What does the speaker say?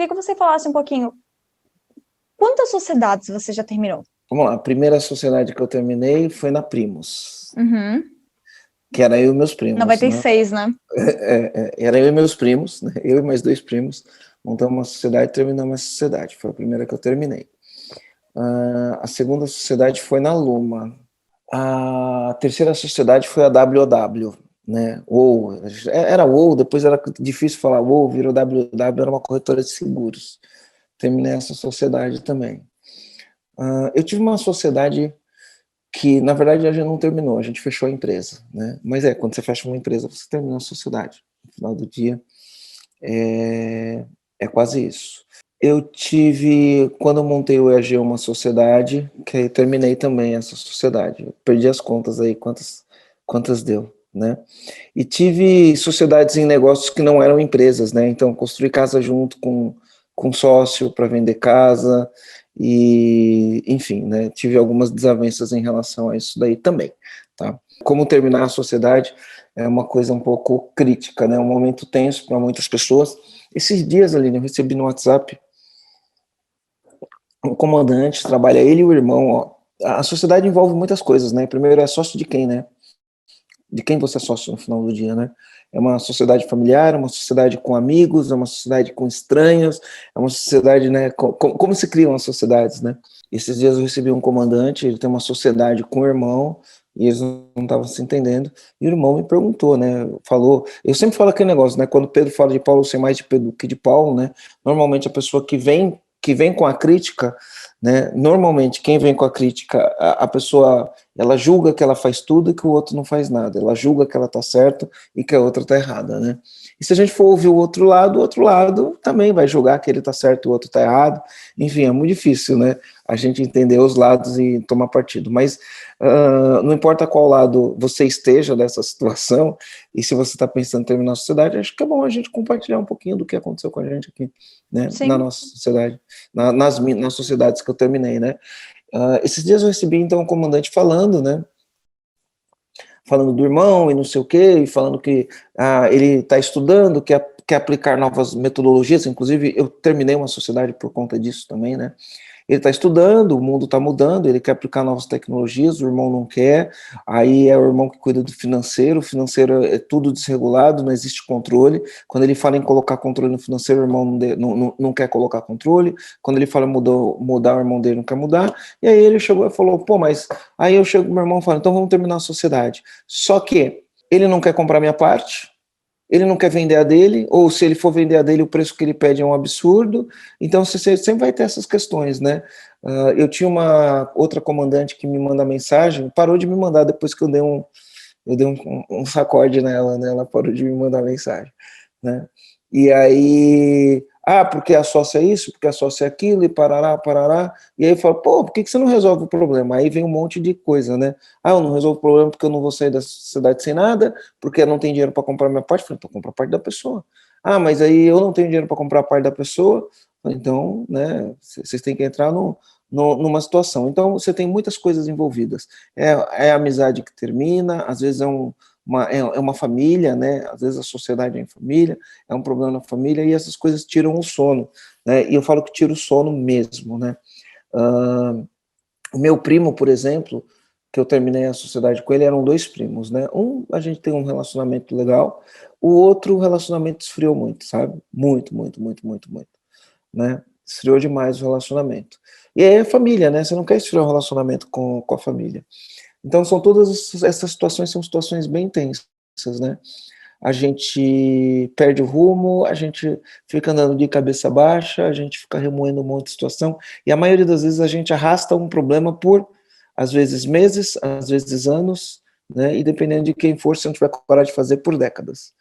queria que você falasse um pouquinho, quantas sociedades você já terminou? Vamos lá, a primeira sociedade que eu terminei foi na Primus, Uhum. que era eu e meus primos, né? 96, né? Era eu e meus primos, né? Eu e mais dois primos, montamos uma sociedade e terminamos uma sociedade. Foi a primeira que eu terminei. A segunda sociedade foi na Luma. A terceira sociedade foi a WOW, né? WOW. Era WOW, depois era difícil falar WOW, virou WW, era uma corretora de seguros. Terminei essa sociedade também. Eu tive uma sociedade que, na verdade, a gente não terminou, a gente fechou a empresa, né? Mas quando você fecha uma empresa, você termina a sociedade. No final do dia, é quase isso. Eu tive, quando eu montei o EAG, uma sociedade, que aí terminei também essa sociedade. Eu perdi as contas aí, quantas deu, né? E tive sociedades em negócios que não eram empresas, né? Então, construí casa junto com sócio para vender casa, e, enfim, né? Tive algumas desavenças em relação a isso daí também, tá? Como terminar a sociedade é uma coisa um pouco crítica, né? Um momento tenso para muitas pessoas. Esses dias, Aline, eu recebi no WhatsApp um comandante, trabalha ele e o irmão, ó. A sociedade envolve muitas coisas, né? Primeiro é sócio de quem, né? De quem você é sócio no final do dia, né? É uma sociedade familiar, é uma sociedade com amigos, é uma sociedade com estranhos, é uma sociedade, né? Como se criam as sociedades, né? Esses dias eu recebi um comandante, ele tem uma sociedade com o irmão, e eles não estavam se entendendo, e o irmão me perguntou, né? Falou, eu sempre falo aquele negócio, né? Quando Pedro fala de Paulo, eu sei mais de Pedro que de Paulo, né? Normalmente a pessoa que vem com a crítica, né? Normalmente quem vem com a crítica, a pessoa ela julga que ela faz tudo e que o outro não faz nada. Ela julga que ela está certa e que a outra está errada, né? E se a gente for ouvir o outro lado também vai julgar que ele está certo e o outro está errado. Enfim, é muito difícil, né? A gente entender os lados e tomar partido. Mas não importa qual lado você esteja dessa situação, e se você está pensando em terminar a sociedade, acho que é bom a gente compartilhar um pouquinho do que aconteceu com a gente aqui, né? Na Sim. nossa sociedade, nas sociedades que eu terminei, né? Esses dias eu recebi, então, um comandante falando, né? Falando do irmão e não sei o quê, e falando que ele está estudando, quer aplicar novas metodologias, inclusive eu terminei uma sociedade por conta disso também, né? Ele está estudando, o mundo está mudando, ele quer aplicar novas tecnologias, o irmão não quer, aí é o irmão que cuida do financeiro, o financeiro é tudo desregulado, não existe controle. Quando ele fala em colocar controle no financeiro, o irmão não quer colocar controle. Quando ele fala em mudar, o irmão dele não quer mudar. E aí ele chegou e falou, pô, mas... Aí eu chego pro meu irmão e falo, então vamos terminar a sociedade. Só que ele não quer comprar minha parte, ele não quer vender a dele, ou se ele for vender a dele, o preço que ele pede é um absurdo. Então, você sempre vai ter essas questões, né? Eu tinha uma outra comandante que me manda mensagem, parou de me mandar depois que eu dei um sacode nela, né? Ela parou de me mandar mensagem, né? E aí, porque a sócia é isso, porque a sócia é aquilo, e parará, parará. E aí eu falo, pô, por que você não resolve o problema? Aí vem um monte de coisa, né? Eu não resolvo o problema porque eu não vou sair da sociedade sem nada, porque eu não tenho dinheiro para comprar minha parte. Eu falei, então compra a parte da pessoa. Mas aí eu não tenho dinheiro para comprar a parte da pessoa. Então, né, vocês têm que entrar numa situação. Então, você tem muitas coisas envolvidas. É a amizade que termina, às vezes é uma família, né? Às vezes a sociedade é em família, é um problema na família, e essas coisas tiram o sono, né? E eu falo que tira o sono mesmo, né? O meu primo, por exemplo, que eu terminei a sociedade com ele, eram dois primos, né? A gente tem um relacionamento legal, o outro, o relacionamento esfriou muito, sabe? Muito, muito, muito, muito, muito, né? Esfriou demais o relacionamento. E aí é família, né? Você não quer esfriar o relacionamento com a família. Então, essas situações são situações bem tensas, né? A gente perde o rumo, a gente fica andando de cabeça baixa, a gente fica remoendo um monte de situação, e a maioria das vezes a gente arrasta um problema por, às vezes, meses, às vezes anos, né? E dependendo de quem for, se não tiver coragem de fazer, por décadas.